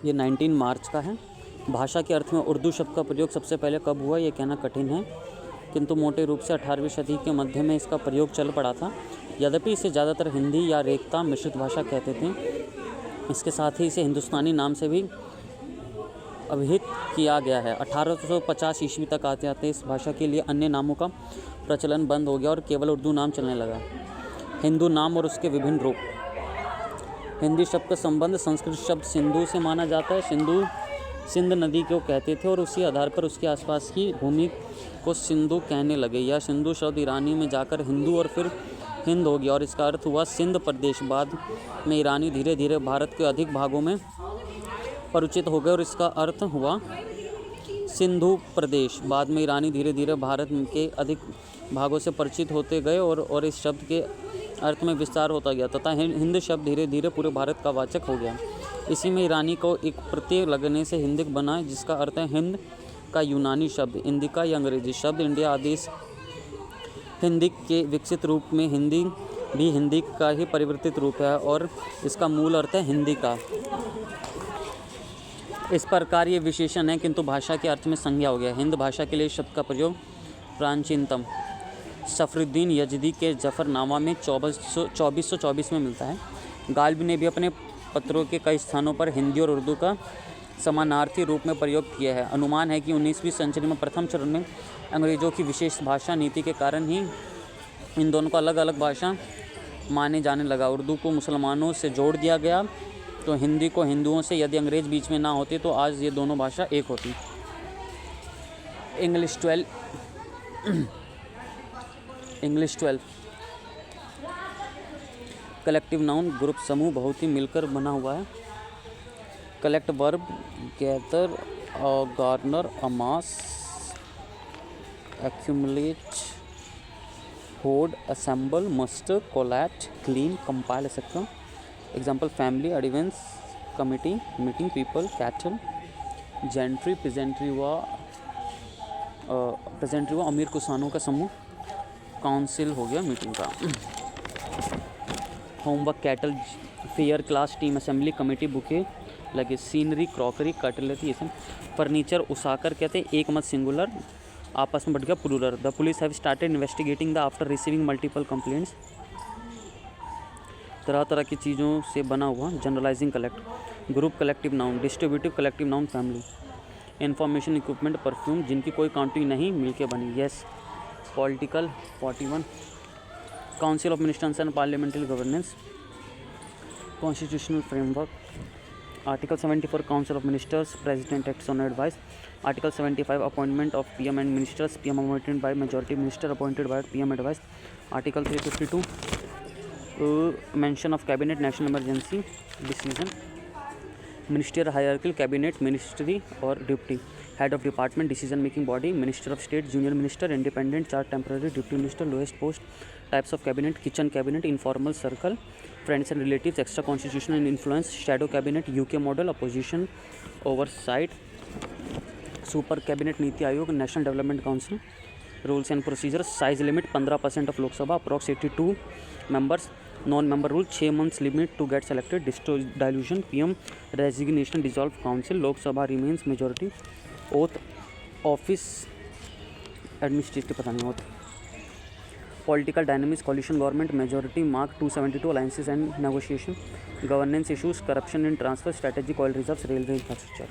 ये 19 मार्च का है। भाषा के अर्थ में उर्दू शब्द का प्रयोग सबसे पहले कब हुआ ये कहना कठिन है, किंतु मोटे रूप से 18वीं सदी के मध्य में इसका प्रयोग चल पड़ा था। यद्यपि इसे ज़्यादातर हिंदी या रेखता मिश्रित भाषा कहते थे। इसके साथ ही इसे हिंदुस्तानी नाम से भी अभिहित किया गया है। 1850 ईस्वी तक आते आते इस भाषा के लिए अन्य नामों का प्रचलन बंद हो गया और केवल उर्दू नाम चलने लगा। हिंदू नाम और उसके विभिन्न रूप। हिंदी शब्द का संबंध संस्कृत शब्द सिंधु से माना जाता है। सिंधु सिंध नदी को कहते थे और उसी आधार पर उसके आसपास की भूमि को सिंधु कहने लगे। यह सिंधु शब्द ईरानी में जाकर हिंदू और फिर हिंद हो गया और इसका अर्थ हुआ सिंध प्रदेश। बाद में ईरानी धीरे धीरे भारत के अधिक भागों में परिचित हो गए और इसका अर्थ हुआ सिंधु प्रदेश। बाद में ईरानी धीरे धीरे भारत के अधिक भागों से परिचित होते गए और इस शब्द के अर्थ में विस्तार होता गया तथा हिंद शब्द धीरे धीरे पूरे भारत का वाचक हो गया। इसी में ईरानी को एक प्रत्यय लगने से हिंदिक बना, जिसका अर्थ है हिंद का यूनानी शब्द, इंदिका या अंग्रेजी शब्द इंडिया आदेश हिंदी के विकसित रूप में हिंदी भी हिंदी का ही परिवर्तित रूप है और इसका मूल अर्थ है हिंदी का। इस प्रकार ये विशेषण है किंतु भाषा के अर्थ में संज्ञा हो गया। हिंद भाषा के लिए शब्द का प्रयोग प्राचीनतम सफरुद्दीन यजदी के जफरनामा में 2424 में मिलता है। गालिब ने भी अपने पत्रों के कई स्थानों पर हिंदी और उर्दू का समानार्थी रूप में प्रयोग किया है। अनुमान है कि 19वीं सदी में प्रथम चरण में अंग्रेजों की विशेष भाषा नीति के कारण ही इन दोनों को अलग अलग भाषा माने जाने लगा। उर्दू को मुसलमानों से जोड़ दिया गया तो हिंदी को हिंदुओं से। यदि अंग्रेज बीच में ना होते तो आज ये दोनों भाषा एक होती। इंग्लिश 12 कलेक्टिव नाउन ग्रुप समूह बहुत ही मिलकर बना हुआ है। Collect verb gather, garner, amass, accumulate, hoard, assemble, muster, collate, glean, compile etcetera. Example family, audience, committee, meeting, people, cattle, gentry, peasantry हुआ अमीर किसानों का समूह, काउंसिल हो गया मीटिंग का। Homework, cattle, fair, class, team, assembly, committee, bouquet, लगे, scenery, crockery, cutlery, furniture, उसाकर कहते हैं, एक मत सिंगुलर, आपस में बढ़ गया plural. The police have started investigating the after receiving multiple complaints. तरह तरह की चीज़ों से बना हुआ। Generalising collect group collective noun, distributive collective noun family, information equipment, perfume जिनकी कोई काउंटी नहीं मिलके बनी। Yes political 41 council of ministers and parliamentary governance, constitutional framework. Article 74 council of ministers, president acts on advice. Article 75 appointment of PM and ministers, PM appointed by majority, minister appointed by PM advice. Article 352 mention of cabinet, national emergency decision, minister hierarchical cabinet, ministry और deputy head of department, decision making body, minister of state, junior minister, independent, चार temporary, deputy minister, lowest post, types of cabinet, kitchen cabinet, informal circle, friends and relatives, extra constitutional influence, shadow cabinet, UK model, opposition oversight, super cabinet, NITI Aayog, national development council, rules and procedures, size limit 15% of Lok Sabha, approx 82 members, non member rule, 6 months limit to get selected, dilution, PM resignation, dissolve council, Lok Sabha remains majority, oath office administrative पता नहीं oath, political dynamics, coalition government, majority, mark 272 alliances and negotiation, governance issues, corruption in transfer, strategic oil reserves, railway infrastructure.